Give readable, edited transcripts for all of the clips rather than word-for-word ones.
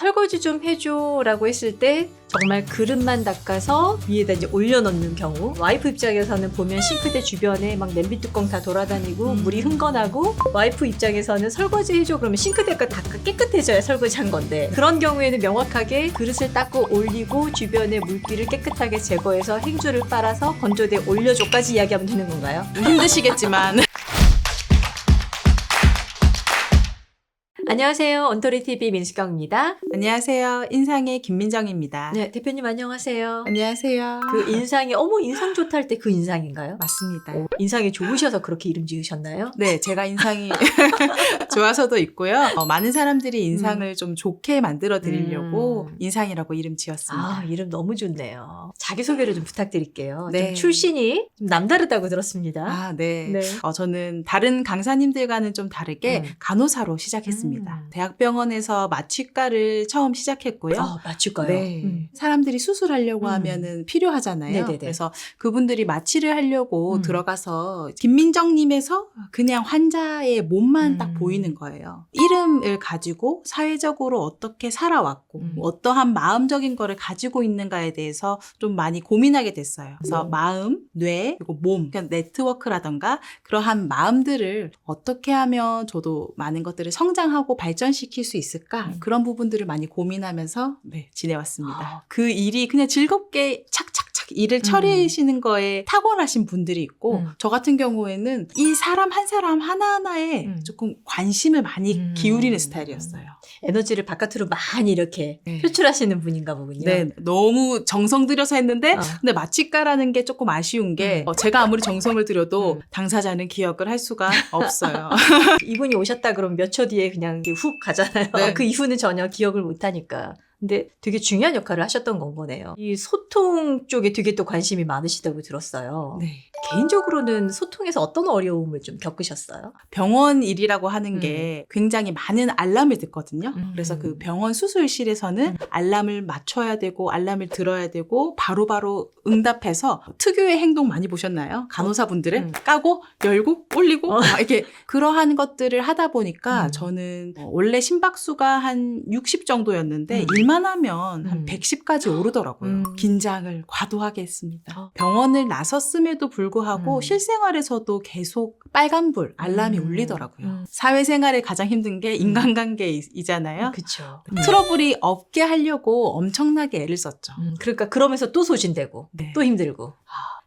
설거지 좀 해줘 라고 했을 때 정말 그릇만 닦아서 위에다 이제 올려놓는 경우, 와이프 입장에서는 보면 싱크대 주변에 막 냄비 뚜껑 다 돌아다니고 물이 흥건하고, 와이프 입장에서는 설거지 해줘 그러면 싱크대가 다 깨끗해져야 설거지 한 건데, 그런 경우에는 명확하게 그릇을 닦고 올리고 주변에 물기를 깨끗하게 제거해서 행주를 빨아서 건조대에 올려줘까지 이야기하면 되는 건가요? 힘드시겠지만 안녕하세요. 언터리TV 민수경입니다. 안녕하세요. 인상의 김민정입니다. 네, 대표님 안녕하세요. 안녕하세요. 그 인상이 어머 인상 좋다 할 때 그 인상인가요? 맞습니다. 인상이 좋으셔서 그렇게 이름 지으셨나요? 네, 제가 인상이 좋아서도 있고요. 많은 사람들이 인상을 좀 좋게 만들어 드리려고 인상이라고 이름 지었습니다. 아, 이름 너무 좋네요. 자기소개를 좀 부탁드릴게요. 네. 좀 출신이 좀 남다르다고 들었습니다. 아, 네. 네. 저는 다른 강사님들과는 좀 다르게 간호사로 시작했습니다. 대학병원에서 마취과를 처음 시작했고요. 아, 맞출까요? 네. 사람들이 수술하려고 하면은 필요하잖아요. 네네네. 그래서 그분들이 마취를 하려고 들어가서 김민정님에서 그냥 환자의 몸만 딱 보이는 거예요. 이름을 가지고 사회적으로 어떻게 살아왔고 어떠한 마음적인 거를 가지고 있는가에 대해서 좀 많이 고민하게 됐어요. 그래서 마음, 뇌, 그리고 몸, 그러니까 네트워크라던가 그러한 마음들을 어떻게 하면 저도 많은 것들을 성장하고 발전시킬 수 있을까? 그런 부분들을 많이 고민하면서 지내왔습니다. 그 일이 그냥 즐겁게 착착착 일을 처리하시는 거에 탁월하신 분들이 있고 저 같은 경우에는 이 사람 한 사람 하나하나에 조금 관심을 많이 기울이는 스타일이었어요. 에너지를 바깥으로 많이 이렇게 표출하시는 분인가 보군요. 네, 너무 정성 들여서 했는데 근데 마취과라는 게 조금 아쉬운 게 제가 아무리 정성을 들여도 당사자는 기억을 할 수가 없어요. 이분이 오셨다 그러면 몇 초 뒤에 그냥 훅 가잖아요. 네. 그 이후는 전혀 기억을 못 하니까. 근데 되게 중요한 역할을 하셨던 건 거네요. 이 소통 쪽에 되게 또 관심이 많으시다고 들었어요. 네. 개인적으로는 소통에서 어떤 어려움을 좀 겪으셨어요? 병원 일이라고 하는 게 굉장히 많은 알람을 듣거든요. 그래서 그 병원 수술실에서는 알람을 맞춰야 되고 알람을 들어야 되고 바로바로 응답해서 특유의 행동 많이 보셨나요? 간호사분들은 까고 열고 올리고 막 이렇게 그러한 것들을 하다 보니까 저는 원래 심박수가 한 60 정도였는데 일만 하면 한 110까지 오르더라고요. 긴장을 과도하게 했습니다. 병원을 나섰음에도 불구하고 실생활에서도 계속 빨간불 알람이 울리더라고요. 사회생활에 가장 힘든 게 인간관계이잖아요. 그렇죠. 트러블이 없게 하려고 엄청나게 애를 썼죠. 그러니까 그러면서 또 소진되고 네. 또 힘들고.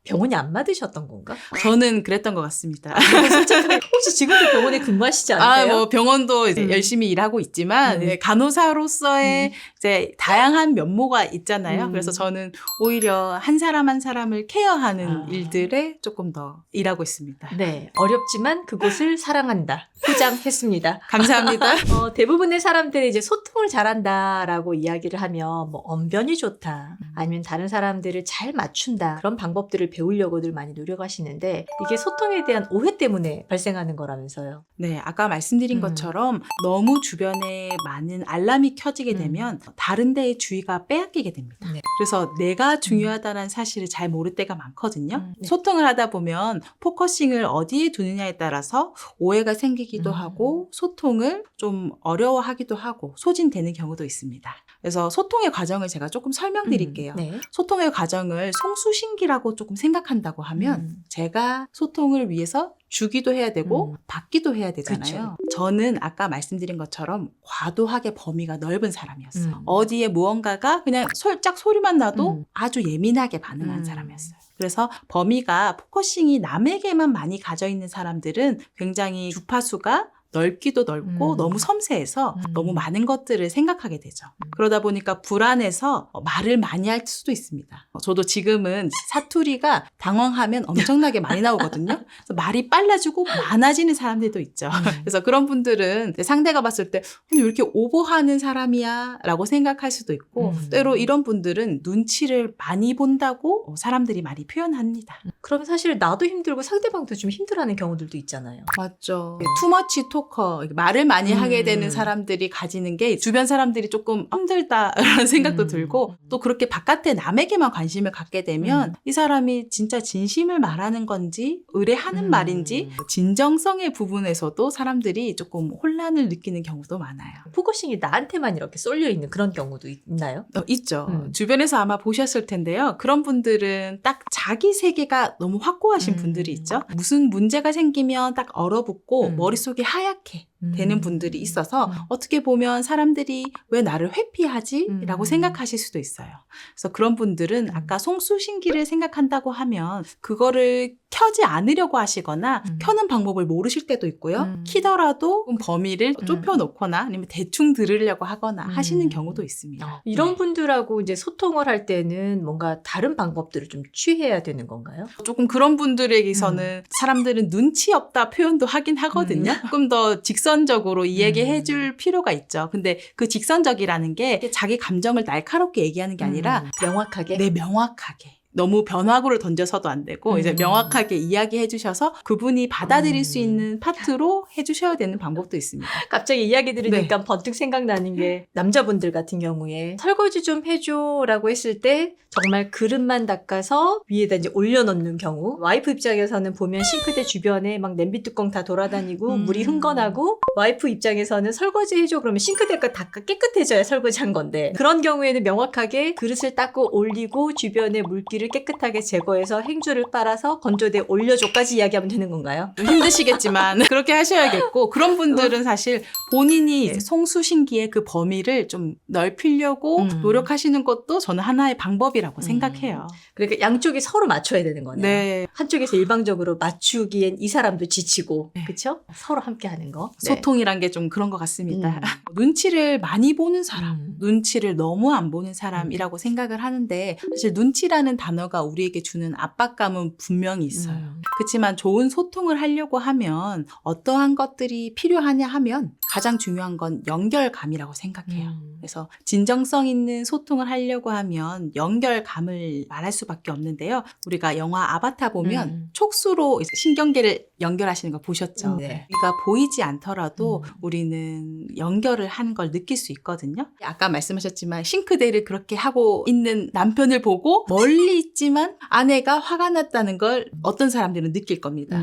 병원이 안 맞으셨던 건가? 저는 그랬던 것 같습니다. 혹시 지금도 병원에 근무하시지 않으세요? 뭐 병원도 이제 열심히 일하고 있지만 간호사로서의 이제 다양한 면모가 있잖아요. 그래서 저는 오히려 한 사람 한 사람을 케어하는 일들에 조금 더 일하고 있습니다. 네, 어렵지만 그곳을 사랑한다. 포장했습니다. 감사합니다. 대부분의 사람들이 이제 소통을 잘한다라고 이야기를 하면 뭐 언변이 좋다, 아니면 다른 사람들을 잘 맞춘다, 그런 방법들을 배우려고들 많이 노력하시는데 이게 소통에 대한 오해 때문에 발생하는 거라면서요. 네, 아까 말씀드린 것처럼 너무 주변에 많은 알람이 켜지게 되면 다른 데의 주의가 빼앗기게 됩니다. 네. 그래서 내가 중요하다는 사실을 잘 모를 때가 많거든요. 소통을 하다 보면 포커싱을 어디에 두느냐에 따라서 오해가 생기기도 하고 소통을 좀 어려워하기도 하고 소진되는 경우도 있습니다. 그래서 소통의 과정을 제가 조금 설명드릴게요. 네. 소통의 과정을 송수신기라고 조금 생각한다고 하면 제가 소통을 위해서 주기도 해야 되고 받기도 해야 되잖아요. 그쵸. 저는 아까 말씀드린 것처럼 과도하게 범위가 넓은 사람이었어요. 어디에 무언가가 그냥 살짝 소리만 나도 아주 예민하게 반응한 사람이었어요. 그래서 범위가 포커싱이 남에게만 많이 가져 있는 사람들은 굉장히 주파수가 넓기도 넓고 너무 섬세해서 너무 많은 것들을 생각하게 되죠. 그러다 보니까 불안해서 말을 많이 할 수도 있습니다. 저도 지금은 사투리가 당황하면 엄청나게 많이 나오거든요. 그래서 말이 빨라지고 많아지는 사람들도 있죠. 그래서 그런 분들은 상대가 봤을 때 왜 이렇게 오버하는 사람이야? 라고 생각할 수도 있고 때로 이런 분들은 눈치를 많이 본다고 사람들이 많이 표현합니다. 그럼 사실 나도 힘들고 상대방도 좀 힘들어하는 경우들도 있잖아요. 맞죠. 투머치 톡 토커, 말을 많이 하게 되는 사람들이 가지는 게 주변 사람들이 조금 힘들다라는 생각도 들고 또 그렇게 바깥에 남에게만 관심을 갖게 되면 이 사람이 진짜 진심을 말하는 건지 의뢰하는 말인지 진정성의 부분에서도 사람들이 조금 혼란을 느끼는 경우도 많아요. 포커싱이 나한테만 이렇게 쏠려 있는 그런 경우도 있나요? 있죠. 주변에서 아마 보셨을 텐데요. 그런 분들은 딱 자기 세계가 너무 확고하신 분들이 있죠. 무슨 문제가 생기면 딱 얼어붙고 머릿속이 하얗게 되는 분들이 있어서 어떻게 보면 사람들이 왜 나를 회피하지? 라고 생각하실 수도 있어요. 그래서 그런 분들은 아까 송수신기를 생각한다고 하면 그거를 켜지 않으려고 하시거나 켜는 방법을 모르실 때도 있고요. 키더라도 범위를 좁혀놓거나 아니면 대충 들으려고 하거나 하시는 경우도 있습니다. 이런 분들하고 이제 소통을 할 때는 뭔가 다른 방법들을 좀 취해야 되는 건가요? 조금 그런 분들에게서는 사람들은 눈치 없다 표현도 하긴 하거든요. 조금 더 직선적으로 이야기해 줄 필요가 있죠. 근데 그 직선적이라는 게 자기 감정을 날카롭게 얘기하는 게 아니라 명확하게? 네, 명확하게. 너무 변화구를 던져서도 안 되고 이제 명확하게 이야기해 주셔서 그분이 받아들일 수 있는 파트로 해주셔야 되는 방법도 있습니다. 갑자기 이야기 들으니까 번뜩 생각나는 게 남자분들 같은 경우에 설거지 좀 해줘라고 했을 때 정말 그릇만 닦아서 위에다 이제 올려놓는 경우, 와이프 입장에서는 보면 싱크대 주변에 막 냄비 뚜껑 다 돌아다니고 물이 흥건하고, 와이프 입장에서는 설거지 해줘 그러면 싱크대가 다 깨끗해져야 설거지한 건데, 그런 경우에는 명확하게 그릇을 닦고 올리고 주변에 물기를 깨끗하게 제거해서 행주를 빨아서 건조대에 올려줘까지 이야기하면 되는 건가요? 힘드시겠지만 그렇게 하셔야겠고, 그런 분들은 사실 본인이 송수신기의 그 범위를 좀 넓히려고 노력하시는 것도 저는 하나의 방법이라고 생각해요. 그러니까 양쪽이 서로 맞춰야 되는 거네요. 네. 한쪽에서 일방적으로 맞추기엔 이 사람도 지치고, 그렇죠? 서로 함께 하는 거. 네. 소통이란 게 좀 그런 것 같습니다. 눈치를 많이 보는 사람, 눈치를 너무 안 보는 사람이라고 생각을 하는데, 사실 눈치라는 단어가 우리에게 주는 압박감은 분명히 있어요. 그렇지만 좋은 소통을 하려고 하면 어떠한 것들이 필요하냐 하면 가장 중요한 건 연결감이라고 생각해요. 그래서 진정성 있는 소통을 하려고 하면 연결감을 말할 수밖에 없는데요. 우리가 영화 아바타 보면 촉수로 신경계를 연결하시는 거 보셨죠? 네. 우리가 보이지 않더라도 우리는 연결을 하는 걸 느낄 수 있거든요. 아까 말씀하셨지만 싱크대를 그렇게 하고 있는 남편을 보고 멀리 있지만 아내가 화가 났다는 걸 어떤 사람들은 느낄 겁니다.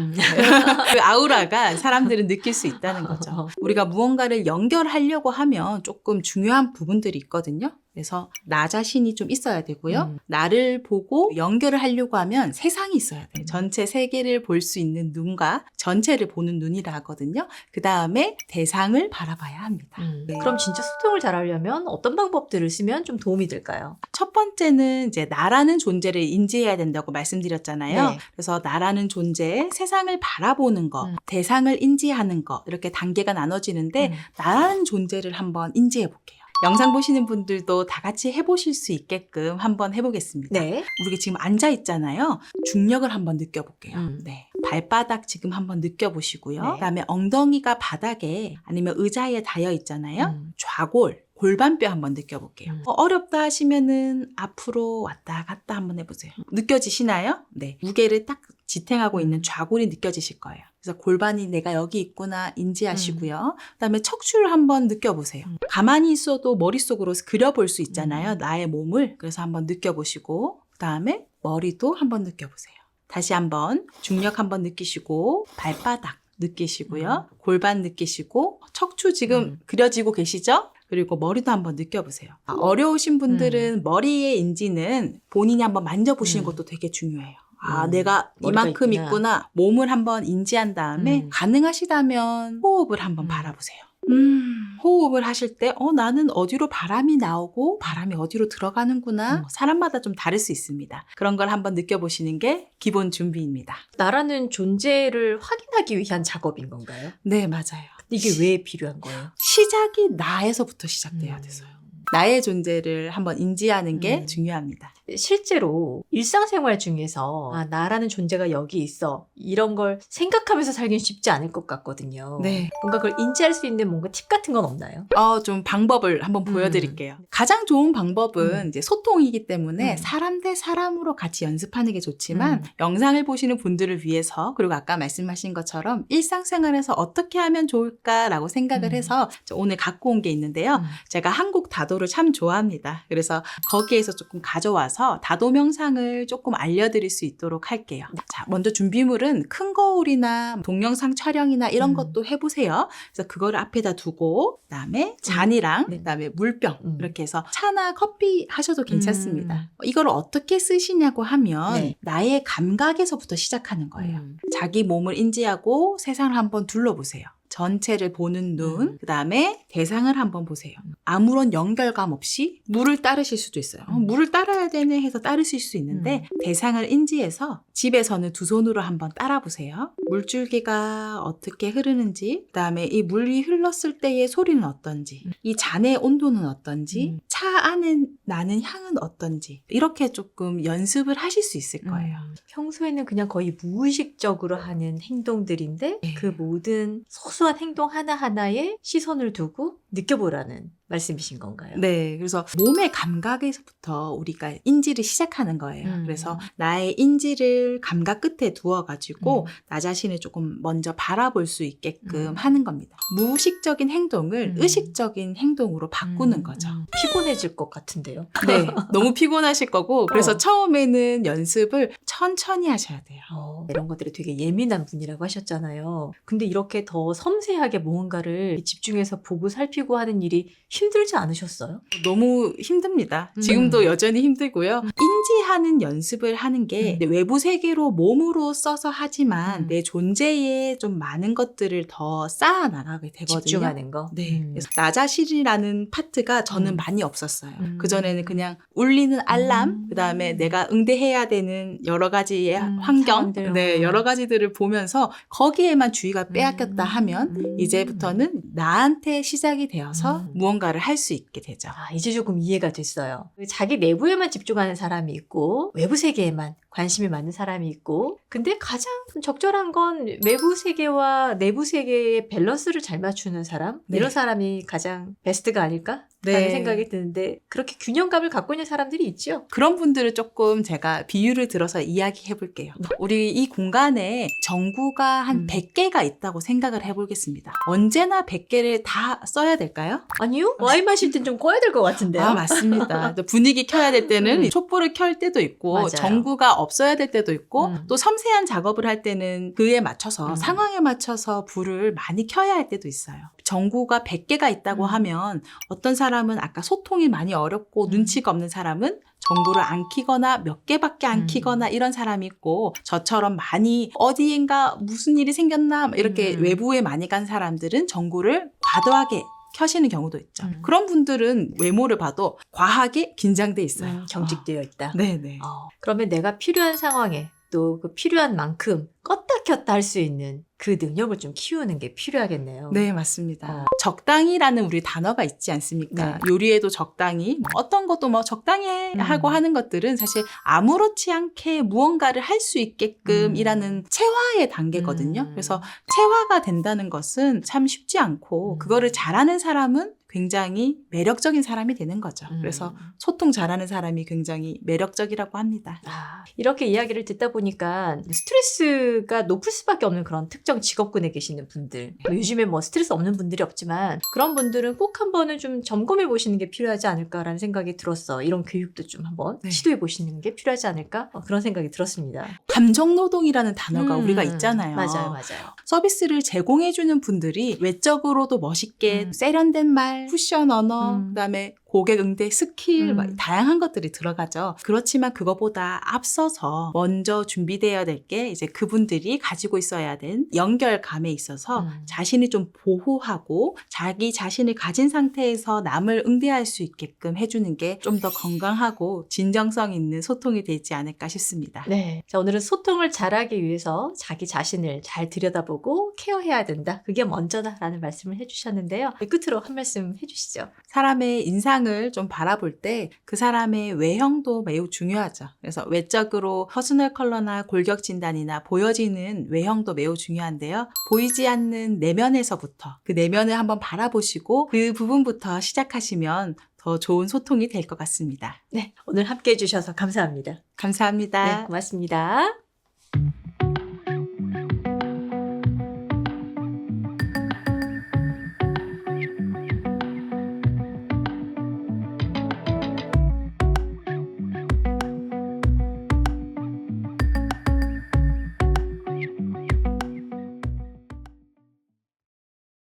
그 아우라가 사람들은 느낄 수 있다는 거죠. 우리가 무언가를 연결하려고 하면 조금 중요한 부분들이 있거든요. 그래서 나 자신이 좀 있어야 되고요. 나를 보고 연결을 하려고 하면 세상이 있어야 돼요. 전체 세계를 볼 수 있는 눈과 전체를 보는 눈이라 하거든요. 그 다음에 대상을 바라봐야 합니다. 네. 그럼 진짜 소통을 잘하려면 어떤 방법들을 쓰면 좀 도움이 될까요? 첫 번째는 이제 나라는 존재를 인지해야 된다고 말씀드렸잖아요. 네. 그래서 나라는 존재, 세상을 바라보는 거, 대상을 인지하는 거, 이렇게 단계가 나눠지는데 나라는 존재를 한번 인지해 볼게요. 영상 보시는 분들도 다 같이 해보실 수 있게끔 한번 해보겠습니다. 네. 우리가 지금 앉아 있잖아요. 중력을 한번 느껴볼게요. 네. 발바닥 지금 한번 느껴보시고요. 네. 그다음에 엉덩이가 바닥에 아니면 의자에 닿여 있잖아요. 좌골, 골반뼈 한번 느껴볼게요. 어렵다 하시면은 앞으로 왔다 갔다 한번 해보세요. 느껴지시나요? 네. 무게를 딱 지탱하고 있는 좌골이 느껴지실 거예요. 그래서 골반이 내가 여기 있구나 인지하시고요. 그다음에 척추를 한번 느껴보세요. 가만히 있어도 머릿속으로 그려볼 수 있잖아요. 나의 몸을. 그래서 한번 느껴보시고 그다음에 머리도 한번 느껴보세요. 다시 한번 중력 한번 느끼시고 발바닥 느끼시고요. 골반 느끼시고 척추 지금 그려지고 계시죠? 그리고 머리도 한번 느껴보세요. 어려우신 분들은 머리의 인지는 본인이 한번 만져보시는 것도 되게 중요해요. 아, 내가 이만큼 있구나. 몸을 한번 인지한 다음에 가능하시다면 호흡을 한번 바라보세요. 호흡을 하실 때 나는 어디로 바람이 나오고 바람이 어디로 들어가는구나. 사람마다 좀 다를 수 있습니다. 그런 걸 한번 느껴보시는 게 기본 준비입니다. 나라는 존재를 확인하기 위한 작업인 건가요? 네, 맞아요. 이게 왜 필요한 거예요? 시작이 나에서부터 시작돼야 돼서요. 나의 존재를 한번 인지하는 게 음. 중요합니다. 실제로 일상생활 중에서 나라는 존재가 여기 있어 이런 걸 생각하면서 살긴 쉽지 않을 것 같거든요. 네. 뭔가 그걸 인지할 수 있는 뭔가 팁 같은 건 없나요? 좀 방법을 한번 보여드릴게요. 가장 좋은 방법은 이제 소통이기 때문에 사람 대 사람으로 같이 연습하는 게 좋지만 영상을 보시는 분들을 위해서 그리고 아까 말씀하신 것처럼 일상생활에서 어떻게 하면 좋을까라고 생각을 해서 오늘 갖고 온 게 있는데요. 제가 한국 다도를 참 좋아합니다. 그래서 거기에서 조금 가져와서 다도 명상을 조금 알려드릴 수 있도록 할게요. 자, 먼저 준비물은 큰 거울이나 동영상 촬영이나 이런 것도 해보세요. 그래서 그거를 앞에다 두고 그다음에 잔이랑 그다음에 물병 이렇게 해서 차나 커피 하셔도 괜찮습니다. 이걸 어떻게 쓰시냐고 하면 나의 감각에서부터 시작하는 거예요. 자기 몸을 인지하고 세상을 한번 둘러보세요. 전체를 보는 눈, 그 다음에 대상을 한번 보세요. 아무런 연결감 없이 물을 따르실 수도 있어요. 물을 따라야 되네 해서 따르실 수 있는데 대상을 인지해서 집에서는 두 손으로 한번 따라 보세요. 물줄기가 어떻게 흐르는지, 그 다음에 이 물이 흘렀을 때의 소리는 어떤지, 이 잔의 온도는 어떤지, 차 안에 나는 향은 어떤지 이렇게 조금 연습을 하실 수 있을 거예요. 평소에는 그냥 거의 무의식적으로 하는 행동들인데 그 모든 소소한 행동 하나하나에 시선을 두고 느껴보라는 말씀이신 건가요? 네. 그래서 몸의 감각에서부터 우리가 인지를 시작하는 거예요. 그래서 나의 인지를 감각 끝에 두어가지고 나 자신을 조금 먼저 바라볼 수 있게끔 하는 겁니다. 무의식적인 행동을 의식적인 행동으로 바꾸는 거죠. 피곤해질 것 같은데요? 네. 너무 피곤하실 거고 그래서 처음에는 연습을 천천히 하셔야 돼요. 이런 것들이 되게 예민한 분이라고 하셨잖아요. 근데 이렇게 더 섬세하게 무언가를 집중해서 보고 살피고 하는 일이 힘들지 않으셨어요? 너무 힘듭니다. 지금도 여전히 힘들고요. 인지하는 연습을 하는 게 외부 세계로 몸으로 써서 하지만 내 존재에 좀 많은 것들을 더 쌓아 나가게 되거든요. 집중하는 거? 네. 그래서 나 자신이라는 파트가 저는 많이 없었어요. 그전에는 그냥 울리는 알람, 그 다음에 내가 응대해야 되는 여러 가지의 환경, 상황들. 네, 여러 가지들을 보면서 거기에만 주의가 빼앗겼다 하면 이제부터는 나한테 시작이 되어서 무언가를 할 수 있게 되죠. 이제 조금 이해가 됐어요. 자기 내부에만 집중하는 사람이 있고 외부 세계에만 관심이 많은 사람이 있고 근데 가장 적절한 건 외부 세계와 내부 세계의 밸런스를 잘 맞추는 사람? 네. 이런 사람이 가장 베스트가 아닐까? 네. 라는 생각이 드는데 그렇게 균형감을 갖고 있는 사람들이 있죠. 그런 분들을 조금 제가 비유를 들어서 이야기해 볼게요. 우리 이 공간에 전구가 한 100개가 있다고 생각을 해보겠습니다. 언제나 100개를 다 써야 될까요? 아니요? 와인 마실 땐 좀 꺼야 될 것 같은데요? 맞습니다. 또 분위기 켜야 될 때는 촛불을 켤 때도 있고 맞아요. 전구가 없어야 될 때도 있고 또 섬세한 작업을 할 때는 그에 맞춰서 상황에 맞춰서 불을 많이 켜야 할 때도 있어요. 전구가 100개가 있다고 하면 어떤 사람은 아까 소통이 많이 어렵고 눈치가 없는 사람은 전구를 안 켜거나 몇 개밖에 안 켜거나 이런 사람이 있고 저처럼 많이 어디엔가 무슨 일이 생겼나 이렇게 외부에 많이 간 사람들은 전구를 과도하게 켜시는 경우도 있죠. 그런 분들은 외모를 봐도 과하게 긴장돼 있어요. 경직되어 있다. 네네. 그러면 내가 필요한 상황에 또 그 필요한 만큼 껐다 켰다 할 수 있는 그 능력을 좀 키우는 게 필요하겠네요. 네, 맞습니다. 적당히라는 우리 단어가 있지 않습니까? 네. 요리에도 적당히, 어떤 것도 뭐 적당히 해 하고 하는 것들은 사실 아무렇지 않게 무언가를 할 수 있게끔 이라는 체화의 단계거든요. 그래서 체화가 된다는 것은 참 쉽지 않고 그거를 잘하는 사람은 굉장히 매력적인 사람이 되는 거죠. 그래서 소통 잘하는 사람이 굉장히 매력적이라고 합니다. 이렇게 이야기를 듣다 보니까 스트레스가 높을 수밖에 없는 그런 특정 직업군에 계시는 분들 요즘에 뭐 스트레스 없는 분들이 없지만 그런 분들은 꼭 한 번은 좀 점검해 보시는 게 필요하지 않을까라는 생각이 들었어. 이런 교육도 좀 한번 시도해 보시는 게 필요하지 않을까? 그런 생각이 들었습니다. 감정노동이라는 단어가 우리가 있잖아요. 맞아요. 서비스를 제공해주는 분들이 외적으로도 멋있게 세련된 말, 쿠션 언어, 그다음에 고객 응대 스킬, 막 다양한 것들이 들어가죠. 그렇지만 그거보다 앞서서 먼저 준비되어야 될 게 이제 그분들이 가지고 있어야 된 연결감에 있어서 자신이 좀 보호하고 자기 자신을 가진 상태에서 남을 응대할 수 있게끔 해주는 게 좀 더 건강하고 진정성 있는 소통이 되지 않을까 싶습니다. 네. 자, 오늘은 소통을 잘하기 위해서 자기 자신을 잘 들여다보고 케어해야 된다. 그게 먼저다라는 말씀을 해주셨는데요. 끝으로 한 말씀 해주시죠. 사람의 인상을 대상을 좀 바라볼 때 그 사람의 외형도 매우 중요하죠. 그래서 외적으로 퍼스널 컬러나 골격 진단이나 보여지는 외형도 매우 중요한데요. 보이지 않는 내면에서부터 그 내면을 한번 바라보시고 그 부분부터 시작하시면 더 좋은 소통이 될 것 같습니다. 네, 오늘 함께 해주셔서 감사합니다. 감사합니다. 네, 고맙습니다.